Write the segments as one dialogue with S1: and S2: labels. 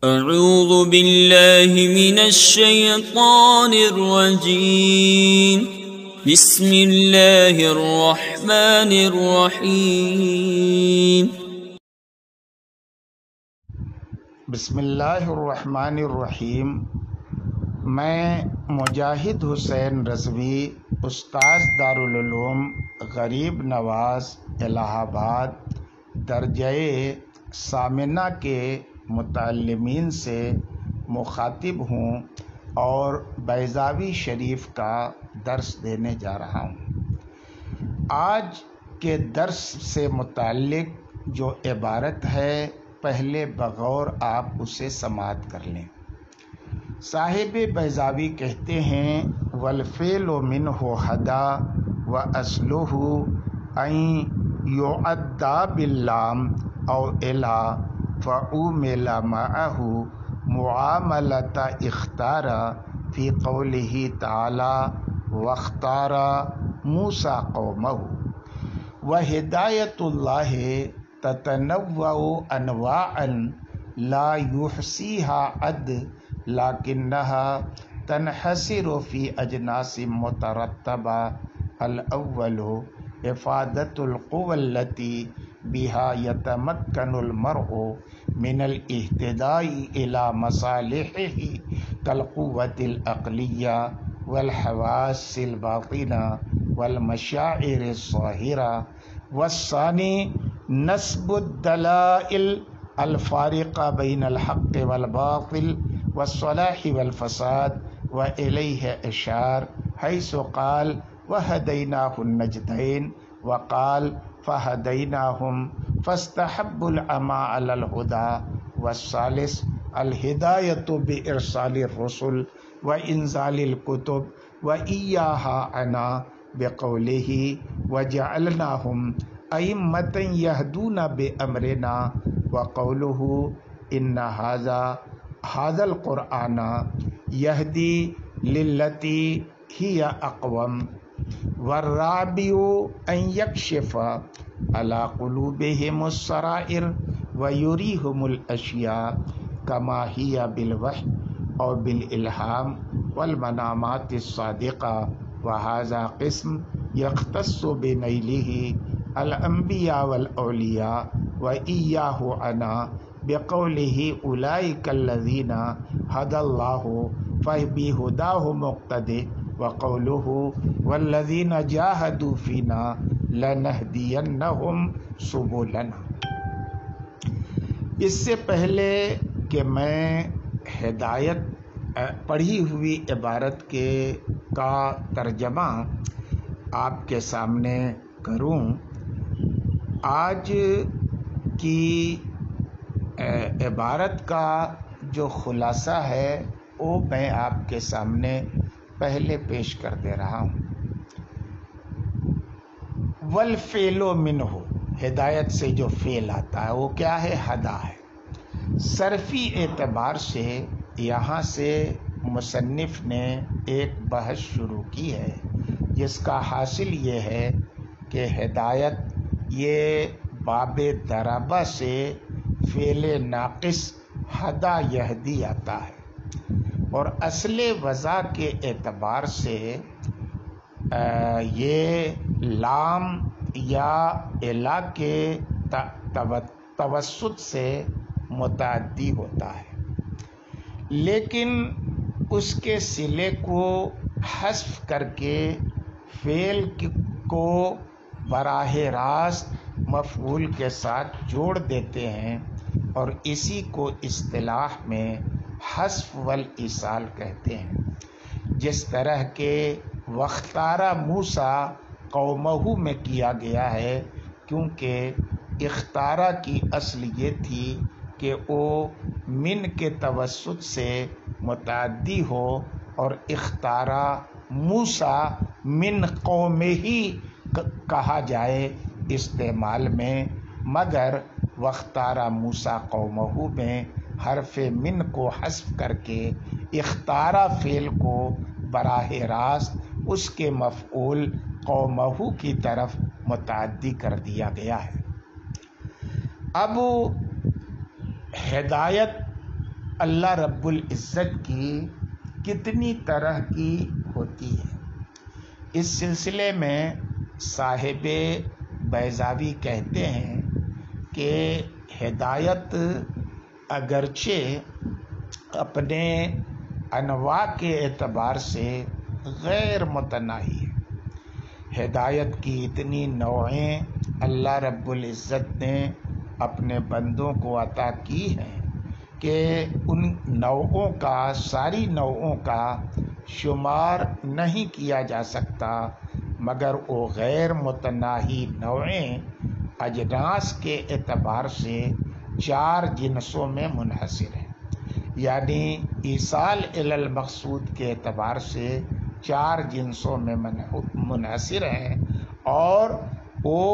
S1: اعوذ باللہ من الشیطان الرجیم بسم اللہ الرحمن الرحیم
S2: بسم اللہ الرحمن الرحیم۔ میں مجاہد حسین رضوی، استاذ دارالعلوم غریب نواز الہ آباد، درجہ ثامنہ کے متعلمین سے مخاطب ہوں اور بیضاوی شریف کا درس دینے جا رہا ہوں۔ آج کے درس سے متعلق جو عبارت ہے، پہلے بغور آپ اسے سماعت کر لیں۔ صاحب بیضاوی کہتے ہیں والفعل منہ ہدا واصلہ ان یعدى باللام او الا فعومل معه معاملۃ اختار فی قولہ تعالی واختار موسیٰ قومہ۔ وہدایۃ اللہ تتنوع انواعا لا یحصیہا عد لکنہا تنحصر فی اجناس مترتبہ۔ الاول افادۃ القوى التي بها يتمكن المرء من الاهتداء الى مصالحه كالقوة العقلية والحواس الباطنة والمشاعر الظاهرة۔ والثاني نسب الدلائل الفارقة بين الحق والباطل والصلاح والفساد، وإليه أشار حيث قال وهديناه النجدين، وقال فهديناهم فاستحبوا العمى على الهدى۔ والثالث الهداية بإرسال الرسل وإنزال الكتب وإياها عنا بقوله وجعلناهم أئمة يهدون بأمرنا، وقوله إن هذا القرآن يهدي للتي هي أقوم۔ والرابع أن يكشف على قلوبهم السرائر ويريهم الأشياء كما هي بالوحي أو بالإلهام والمنامات الصادقة، وهذا قسم يختص بنيله الأنبياء والأولياء وإياه عنا بقوله أولئك الذين هدى الله فبهداه مقتدي، وقوله والذين جاهدوا فينا لنهدينهم سبلنا۔ اس سے پہلے کہ میں ہدایت پڑھی ہوئی عبارت کا ترجمہ آپ کے سامنے کروں، آج کی عبارت کا جو خلاصہ ہے وہ میں آپ کے سامنے پہلے پیش کر دے رہا ہوں۔ والفعل منہ، ہدایت سے جو فعل آتا ہے وہ کیا ہے؟ ہدا ہے۔ صرفی اعتبار سے یہاں سے مصنف نے ایک بحث شروع کی ہے جس کا حاصل یہ ہے کہ ہدایت یہ باب ضربہ سے فعل ناقص ہدا یہدی آتا ہے، اور اصل وضع کے اعتبار سے یہ لام یا الا کے توسط سے متعدی ہوتا ہے، لیکن اس کے صلے کو حذف کر کے فعل کو براہ راست مفعول کے ساتھ جوڑ دیتے ہیں، اور اسی کو اصطلاح میں حذف والایصال کہتے ہیں۔ جس طرح کہ واختارا موسیٰ قومہ میں کیا گیا ہے، کیونکہ اختارا کی اصل یہ تھی کہ وہ من کے توسط سے متعدی ہو، اور اختارا موسیٰ من قومہ ہی کہا جائے استعمال میں، مگر واختارا موسیٰ قومہ میں حرف من کو حذف کر کے اختارا فعل کو براہ راست اس کے مفعول قومہ کی طرف متعدی کر دیا گیا ہے۔ اب ہدایت اللہ رب العزت کی کتنی طرح کی ہوتی ہے۔ اس سلسلے میں صاحب بیضاوی کہتے ہیں کہ ہدایت اگرچہ اپنے انواع کے اعتبار سے غیر متناہی ہے، ہدایت کی اتنی نوعیں اللہ رب العزت نے اپنے بندوں کو عطا کی ہیں کہ ان نوعوں کا، ساری نوعوں کا شمار نہیں کیا جا سکتا، مگر وہ غیر متناہی نوعیں اجناس کے اعتبار سے 4 جنسوں میں منحصر ہیں، یعنی ایصال الی المقصود کے اعتبار سے 4 جنسوں میں منحصر ہیں، اور وہ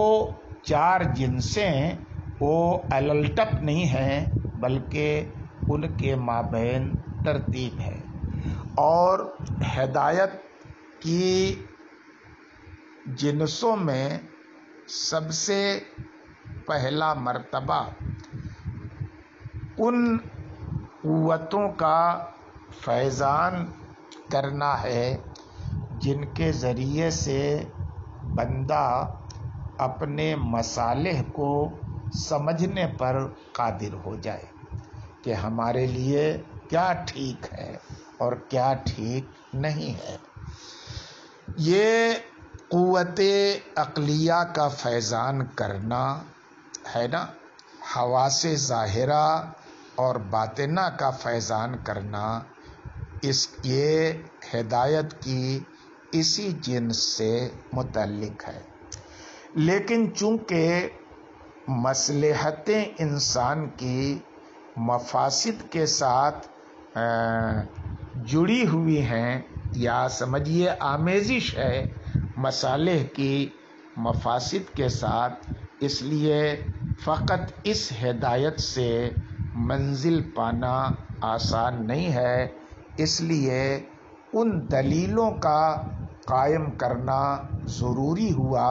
S2: 4 جنسیں وہ الٹپ نہیں ہیں بلکہ ان کے مابین ترتیب ہے۔ اور ہدایت کی جنسوں میں سب سے پہلا مرتبہ ان قوتوں کا فیضان کرنا ہے جن کے ذریعے سے بندہ اپنے مصالح کو سمجھنے پر قادر ہو جائے کہ ہمارے لیے کیا ٹھیک ہے اور کیا ٹھیک نہیں ہے۔ یہ قوت عقلیہ کا فیضان کرنا ہے نا، حواس ظاہرہ اور باطنہ کا فیضان کرنا، یہ ہدایت کی اسی جنس سے متعلق ہے۔ لیکن چونکہ مصلحتیں انسان کی مفاسد کے ساتھ جڑی ہوئی ہیں، یا سمجھیے آمیزش ہے مصالح کی مفاسد کے ساتھ، اس لیے فقط اس ہدایت سے منزل پانا آسان نہیں ہے، اس لیے ان دلیلوں کا قائم کرنا ضروری ہوا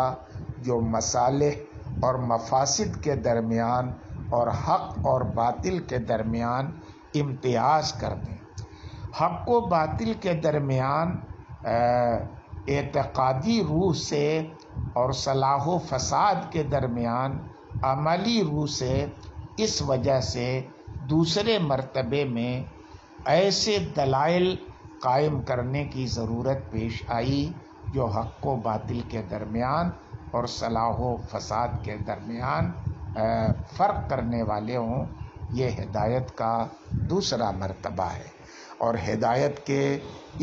S2: جو مصالح اور مفاسد کے درمیان اور حق اور باطل کے درمیان امتیاز کر دیں۔ حق و باطل کے درمیان اعتقادی روح سے اور صلاح و فساد کے درمیان عملی روح سے، اس وجہ سے دوسرے مرتبے میں ایسے دلائل قائم کرنے کی ضرورت پیش آئی جو حق و باطل کے درمیان اور صلاح و فساد کے درمیان فرق کرنے والے ہوں۔ یہ ہدایت کا دوسرا مرتبہ ہے، اور ہدایت کے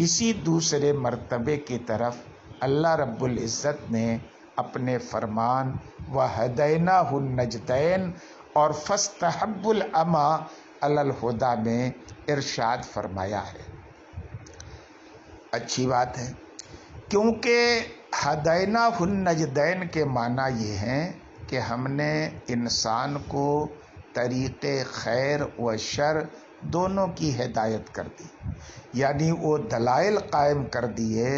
S2: اسی دوسرے مرتبے کی طرف اللہ رب العزت نے اپنے فرمان وَهَدَيْنَاهُ النَّجْدَيْنِ اور فَاسْتَحَبُّوا الْعَمَىٰ عَلَى الْهُدَىٰ میں ارشاد فرمایا ہے۔ اچھی بات ہے، کیونکہ ہدیناہ النجدین کے معنی یہ ہیں کہ ہم نے انسان کو طریق خیر و شر دونوں کی ہدایت کر دی، یعنی وہ دلائل قائم کر دیے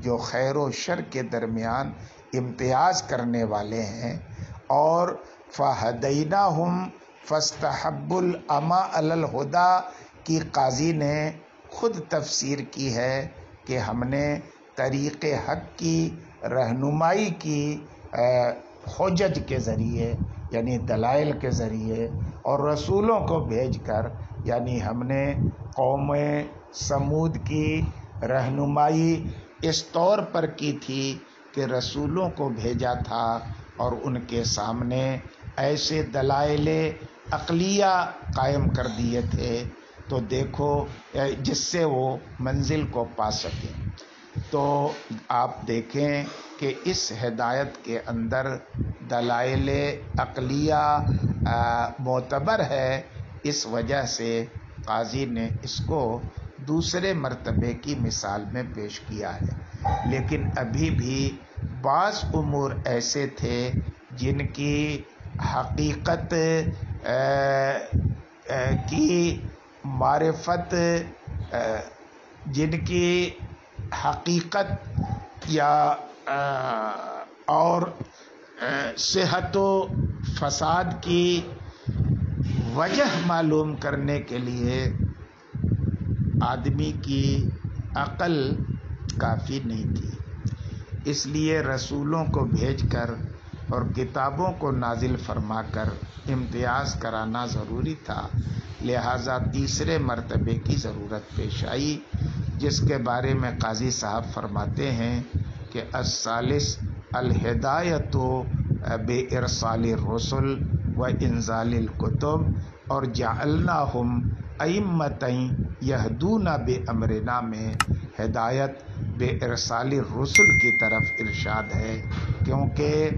S2: جو خیر و شر کے درمیان امتیاز کرنے والے ہیں، اور فہدیناہم فاستحبوا العمیٰ علی الہدیٰ کی قاضی نے خود تفسیر کی ہے کہ ہم نے طریق حق کی رہنمائی کی حجج کے ذریعے، یعنی دلائل کے ذریعے، اور رسولوں کو بھیج کر، یعنی ہم نے قوم سمود کی رہنمائی اس طور پر کی تھی کہ رسولوں کو بھیجا تھا اور ان کے سامنے ایسے دلائل عقلیہ قائم کر دیے تھے، تو دیکھو جس سے وہ منزل کو پا سکیں۔ تو آپ دیکھیں کہ اس ہدایت کے اندر دلائل عقلیہ معتبر ہے، اس وجہ سے قاضی نے اس کو دوسرے مرتبے کی مثال میں پیش کیا ہے۔ لیکن ابھی بھی بعض امور ایسے تھے جن کی حقیقت کی معرفت، جن کی حقیقت یا اور صحت و فساد کی وجہ معلوم کرنے کے لیے آدمی کی عقل کافی نہیں تھی، اس لیے رسولوں کو بھیج کر اور کتابوں کو نازل فرما کر امتیاز کرانا ضروری تھا، لہٰذا تیسرے مرتبے کی ضرورت پیش آئی، جس کے بارے میں قاضی صاحب فرماتے ہیں کہ الثالث الہدایت بارسال الرسل و انزال الکتب، اور جعلناہم ائمۃ یہدون بامرنا میں ہدایت بارسال الرسل کی طرف ارشاد ہے، کیونکہ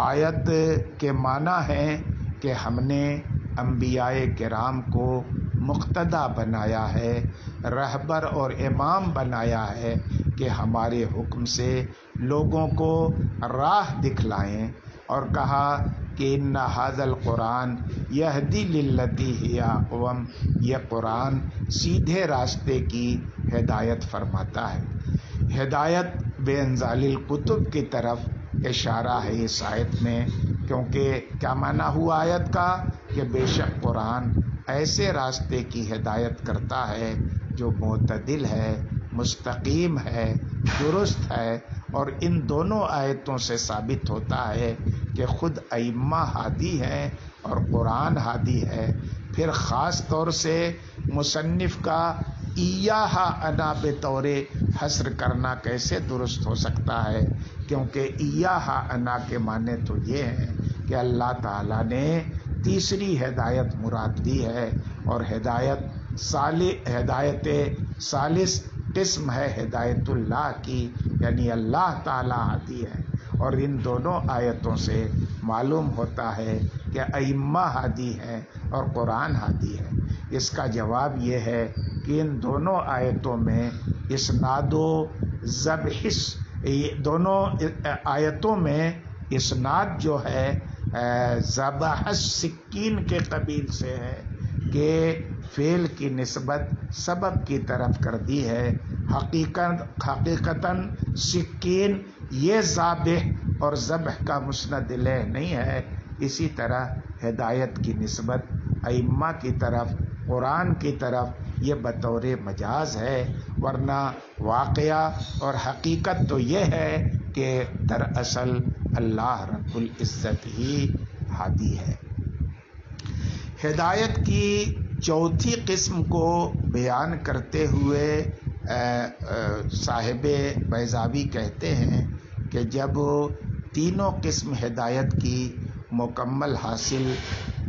S2: آیت کے معنی ہے کہ ہم نے انبیاء کرام کو مقتدی بنایا ہے، رہبر اور امام بنایا ہے کہ ہمارے حکم سے لوگوں کو راہ دکھلائیں، اور کہا کہ ان ھذا القرآن یہدی للتی ہی اقوم، یہ قرآن سیدھے راستے کی ہدایت فرماتا ہے۔ ہدایت بے انزال الکتب کی طرف اشارہ ہے اس آیت میں، کیونکہ کیا معنی ہوا آیت کا کہ بے شک قرآن ایسے راستے کی ہدایت کرتا ہے جو معتدل ہے، مستقیم ہے، درست ہے، اور ان دونوں آیتوں سے ثابت ہوتا ہے کہ خود ائمہ ہادی ہیں اور قرآن ہادی ہے۔ پھر خاص طور سے مصنف کا ایہا انا بطور حصر کرنا کیسے درست ہو سکتا ہے، کیونکہ ایہا انا کے معنی تو یہ ہیں کہ اللہ تعالیٰ نے تیسری ہدایت مراد دی ہے، اور ہدایت ثالث قسم ہے ہدایت اللہ کی، یعنی اللہ تعالیٰ ہادی ہے، اور ان دونوں آیتوں سے معلوم ہوتا ہے کہ ائمہ ہادی ہیں اور قرآن ہادی ہے۔ اس کا جواب یہ ہے کہ ان دونوں آیتوں میں اسناد و ذبح، دونوں آیتوں میں اسناد جو ہے ذبح السکین کے قبیل سے ہے کہ فعل کی نسبت سبب کی طرف کر دی ہے، حقیقتاً سکین یہ ذابح اور ذبح کا مسند الیہ نہیں ہے۔ اسی طرح ہدایت کی نسبت ائمہ کی طرف، قرآن کی طرف، یہ بطور مجاز ہے، ورنہ واقعہ اور حقیقت تو یہ ہے کہ دراصل اللہ رب العزت ہی ہادی ہے۔ ہدایت کی چوتھی قسم کو بیان کرتے ہوئے صاحب بیضاوی کہتے ہیں کہ جب تینوں قسم ہدایت کی مکمل حاصل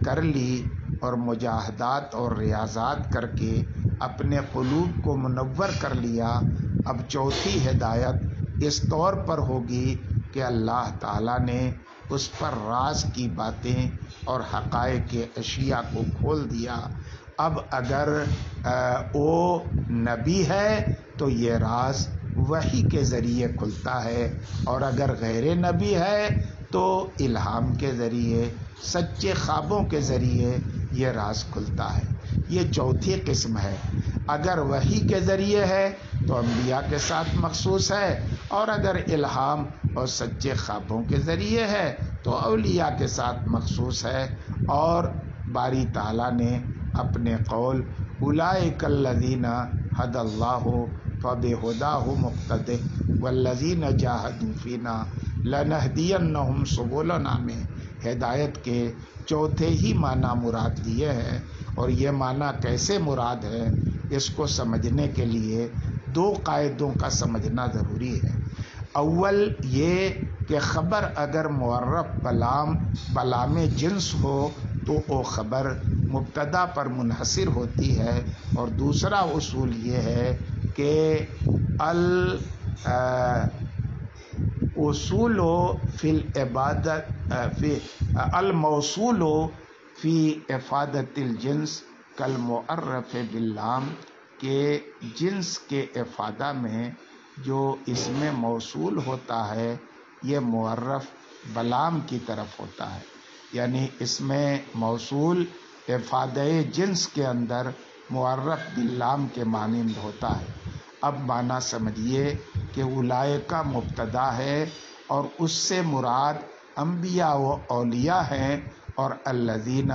S2: کر لی اور مجاہدات اور ریاضات کر کے اپنے قلوب کو منور کر لیا، اب چوتھی ہدایت اس طور پر ہوگی کہ اللہ تعالیٰ نے اس پر راز کی باتیں اور حقائق اشیاء کو کھول دیا۔ اب اگر وہ نبی ہے تو یہ راز وحی کے ذریعے کھلتا ہے، اور اگر غیر نبی ہے تو الہام کے ذریعے، سچے خوابوں کے ذریعے یہ راز کھلتا ہے۔ یہ چوتھی قسم ہے۔ اگر وحی کے ذریعے ہے تو انبیاء کے ساتھ مخصوص ہے، اور اگر الہام اور سچے خوابوں کے ذریعے ہے تو اولیاء کے ساتھ مخصوص ہے۔ اور باری تعالیٰ نے اپنے قول اولئک الذین ھدی اللہ فبہداہ مقتدہ والذین جاہدوا فینا لنہدینہم سبلنا میں ہدایت کے چوتھے ہی معنی مراد لیے ہیں، اور یہ معنی کیسے مراد ہے اس کو سمجھنے کے لیے دو قاعدوں کا سمجھنا ضروری ہے۔ اول یہ کہ خبر اگر معرف بلام جنس ہو تو وہ خبر مبتدا پر منحصر ہوتی ہے، اور دوسرا اصول یہ ہے کہ الاصول فی العبادت الموصول فی افادۃ الجنس کالمعرف باللام، کے جنس کے افادہ میں جو اس میں موصول ہوتا ہے یہ معرف بلام کی طرف ہوتا ہے، یعنی اس میں موصول افادہ جنس کے اندر معرف باللام کے مانند ہوتا ہے۔ اب معنی سمجھیے کہ اولئک مبتدا ہے اور اس سے مراد انبیاء و اولیاء ہیں، اور الذین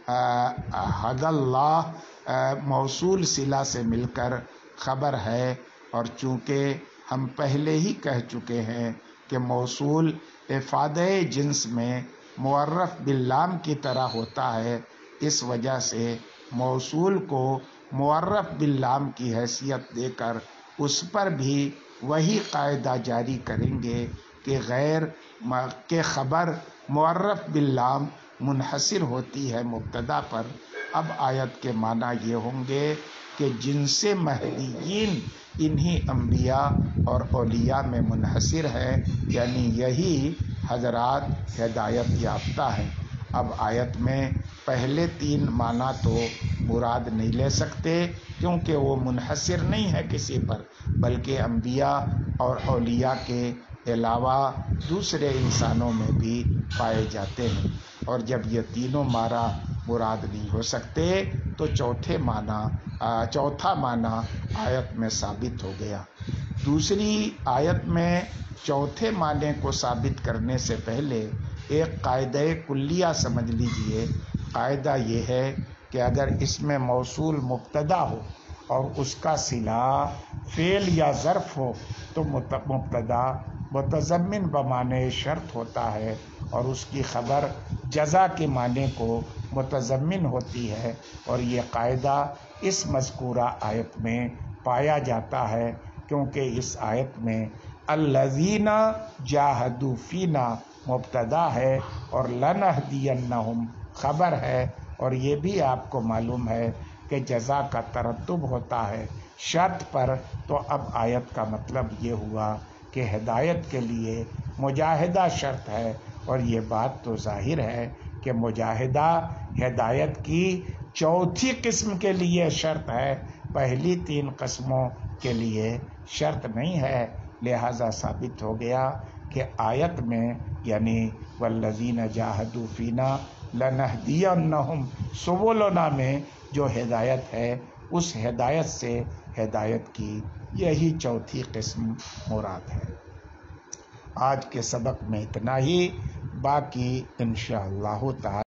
S2: ھدی اللہ موصول صلہ سے مل کر خبر ہے، اور چونکہ ہم پہلے ہی کہہ چکے ہیں کہ موصول افادہ جنس میں معرف باللام کی طرح ہوتا ہے، اس وجہ سے موصول کو معرف باللام کی حیثیت دے کر اس پر بھی وہی قاعدہ جاری کریں گے کہ غیر کے خبر معرف باللام منحصر ہوتی ہے مبتدا پر۔ اب آیت کے معنی یہ ہوں گے کہ جنس مہدیین انہی انبیاء اور اولیاء میں منحصر ہے، یعنی یہی حضرات ہدایت یافتہ ہیں۔ اب آیت میں پہلے 3 معنی تو مراد نہیں لے سکتے، کیونکہ وہ منحصر نہیں ہے کسی پر، بلکہ انبیاء اور اولیاء کے علاوہ دوسرے انسانوں میں بھی پائے جاتے ہیں، اور جب یہ تینوں معنی مراد نہیں ہو سکتے تو چوتھا معنی آیت میں ثابت ہو گیا۔ دوسری آیت میں چوتھے معنی کو ثابت کرنے سے پہلے ایک قاعدہ کلیہ سمجھ لیجئے۔ قاعدہ یہ ہے کہ اگر اس میں موصول مبتدا ہو اور اس کا صلہ فعل یا ظرف ہو تو مبتدا متضمن بمعنی شرط ہوتا ہے، اور اس کی خبر جزا کے معنی کو متضمن ہوتی ہے، اور یہ قاعدہ اس مذکورہ آیت میں پایا جاتا ہے، کیونکہ اس آیت میں الذین جاہدوا فینا مبتدا ہے اور لنہدینہم خبر ہے، اور یہ بھی آپ کو معلوم ہے کہ جزا کا ترتب ہوتا ہے شرط پر۔ تو اب آیت کا مطلب یہ ہوا کہ ہدایت کے لیے مجاہدہ شرط ہے، اور یہ بات تو ظاہر ہے کہ مجاہدہ ہدایت کی چوتھی قسم کے لیے شرط ہے، پہلی 3 قسموں کے لیے شرط نہیں ہے۔ لہذا ثابت ہو گیا کہ آیت میں یعنی والذین جاہدوا فینا لنہدینہم سبلنا میں جو ہدایت ہے، اس ہدایت سے ہدایت کی یہی چوتھی قسم مراد ہے۔ آج کے سبق میں اتنا ہی، باقی انشاءاللہ تعالی